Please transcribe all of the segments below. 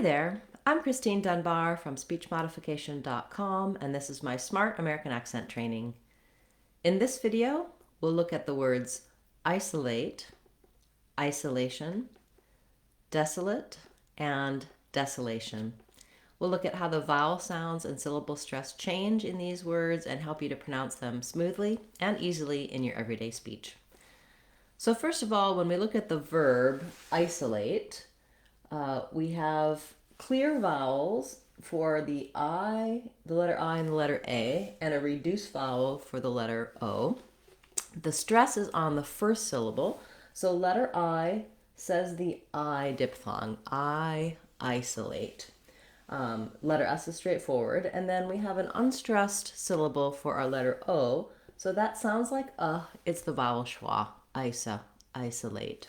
Hi there, I'm Christine Dunbar from speechmodification.com, and this is my Smart American Accent training. In this video, we'll look at the words isolate, isolation, desolate, and desolation. We'll look at how the vowel sounds and syllable stress change in these words and help you to pronounce them smoothly and easily in your everyday speech. So first of all, when we look at the verb isolate, we have clear vowels for the I, the letter I and the letter A, and a reduced vowel for the letter O. The stress is on the first syllable, so letter I says the I diphthong, I isolate. Letter S is straightforward, and then we have an unstressed syllable for our letter O, so that sounds like it's the vowel schwa, isa, isolate.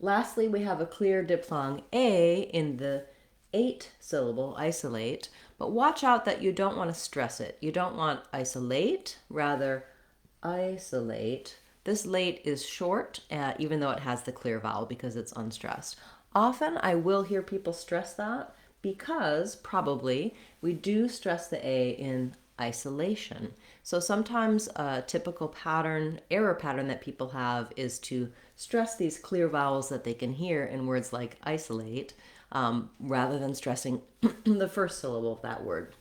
Lastly, we have a clear diphthong A in the 8 syllable isolate, but watch out that you don't want to stress it. You don't want isolate, rather isolate. This late is short, even though it has the clear vowel because it's unstressed. Often I will hear people stress that because probably we do stress the A in isolation. So sometimes a typical pattern, error pattern that people have is to stress these clear vowels that they can hear in words like isolate rather than stressing the first syllable of that word.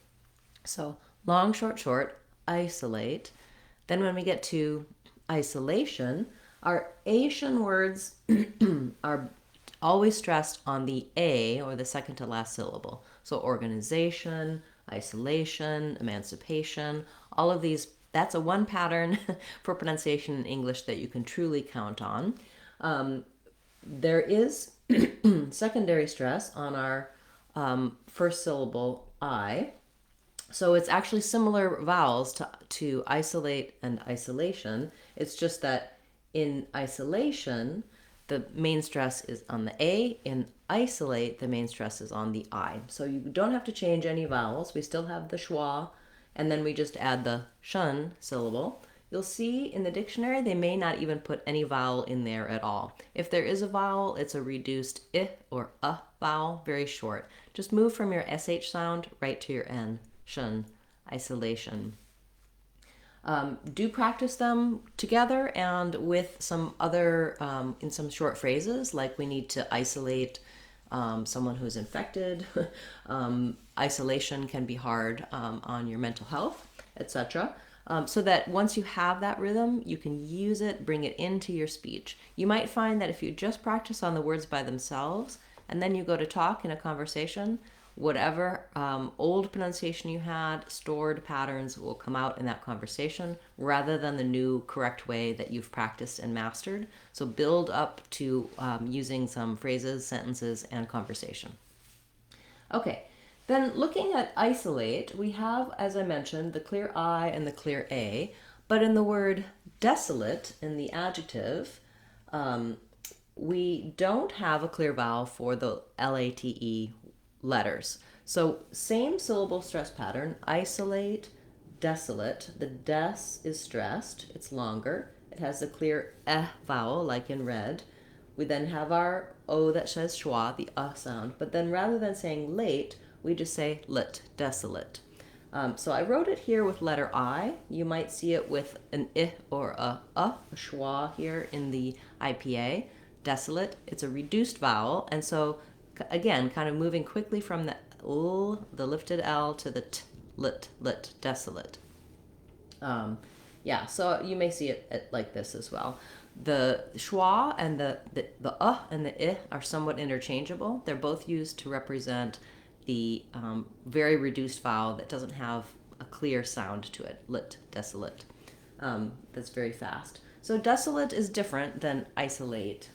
So long, short, short, isolate. Then when we get to isolation, our Asian words are always stressed on the A or the second to last syllable. So organization, isolation, emancipation, all of these, that's a one pattern for pronunciation in English that you can truly count on. There is secondary stress on our first syllable I. So it's actually similar vowels to isolate and isolation. It's just that in isolation, the main stress is on the A. In isolate, the main stress is on the I. So you don't have to change any vowels. We still have the schwa, and then we just add the shun syllable. You'll see in the dictionary they may not even put any vowel in there at all. If there is a vowel, it's a reduced I or vowel, very short. Just move from your SH sound right to your N, shun, isolation. Do practice them together and with some other, in some short phrases, like we need to isolate someone who's infected. Isolation can be hard on your mental health, etc. So that once you have that rhythm, you can use it, bring it into your speech. You might find that if you just practice on the words by themselves, and then you go to talk in a conversation, whatever old pronunciation you had, stored patterns will come out in that conversation rather than the new correct way that you've practiced and mastered. So build up to using some phrases, sentences, and conversation. Okay, then looking at isolate, we have, as I mentioned, the clear I and the clear A, but in the word desolate, in the adjective, we don't have a clear vowel for the late letters. So same syllable stress pattern, isolate, desolate. The des is stressed, it's longer. It has the clear vowel like in red. We then have our O that says schwa, the sound. But then rather than saying late, we just say lit, desolate. So I wrote it here with letter I. You might see it with an I or a schwa here in the IPA. Desolate, it's a reduced vowel, and so again, kind of moving quickly from the L, the lifted L, to the T, lit, desolate. So you may see it like this as well. The schwa and the and the I are somewhat interchangeable. They're both used to represent the very reduced vowel that doesn't have a clear sound to it, lit, desolate. That's very fast. So desolate is different than isolate.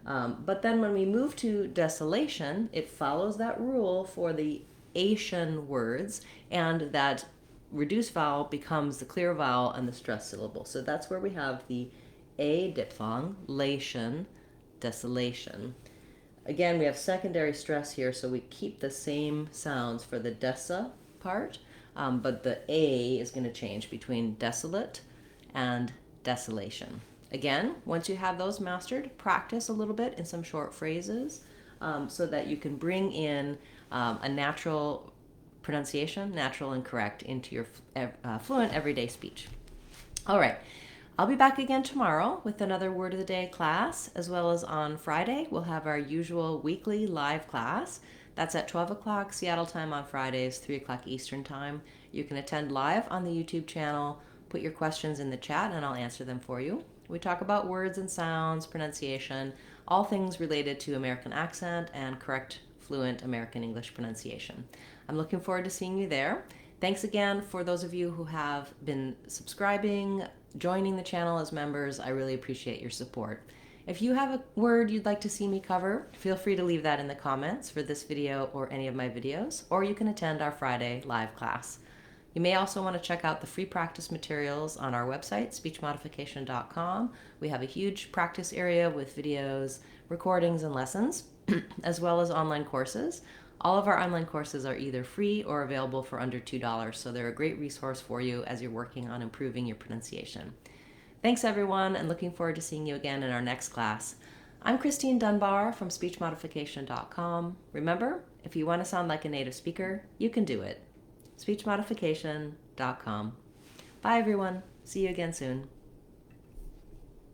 But then when we move to desolation, it follows that rule for the Asian words, and that reduced vowel becomes the clear vowel and the stressed syllable. So that's where we have the A diphthong, lation, desolation. Again, we have secondary stress here, so we keep the same sounds for the desa part, but the A is going to change between desolate and desolation. Again, once you have those mastered, practice a little bit in some short phrases. so that you can bring in a natural pronunciation, natural and correct, into your fluent everyday speech. All right. I'll be back again tomorrow with another Word of the Day class, as well as on Friday, we'll have our usual weekly live class. That's at 12 o'clock Seattle time on Fridays, 3 o'clock Eastern time. You can attend live on the YouTube channel, put your questions in the chat, and I'll answer them for you. We talk about words and sounds, pronunciation, all things related to American accent and correct, fluent American English pronunciation. I'm looking forward to seeing you there. Thanks again for those of you who have been subscribing, joining the channel as members. I really appreciate your support. If you have a word you'd like to see me cover, feel free to leave that in the comments for this video or any of my videos, or you can attend our Friday live class. You may also want to check out the free practice materials on our website, speechmodification.com. We have a huge practice area with videos, recordings, and lessons, as well as online courses. All of our online courses are either free or available for under $2, so they're a great resource for you as you're working on improving your pronunciation. Thanks everyone, and looking forward to seeing you again in our next class. I'm Christine Dunbar from speechmodification.com. Remember, if you want to sound like a native speaker, you can do it. speechmodification.com. Bye everyone. See you again soon.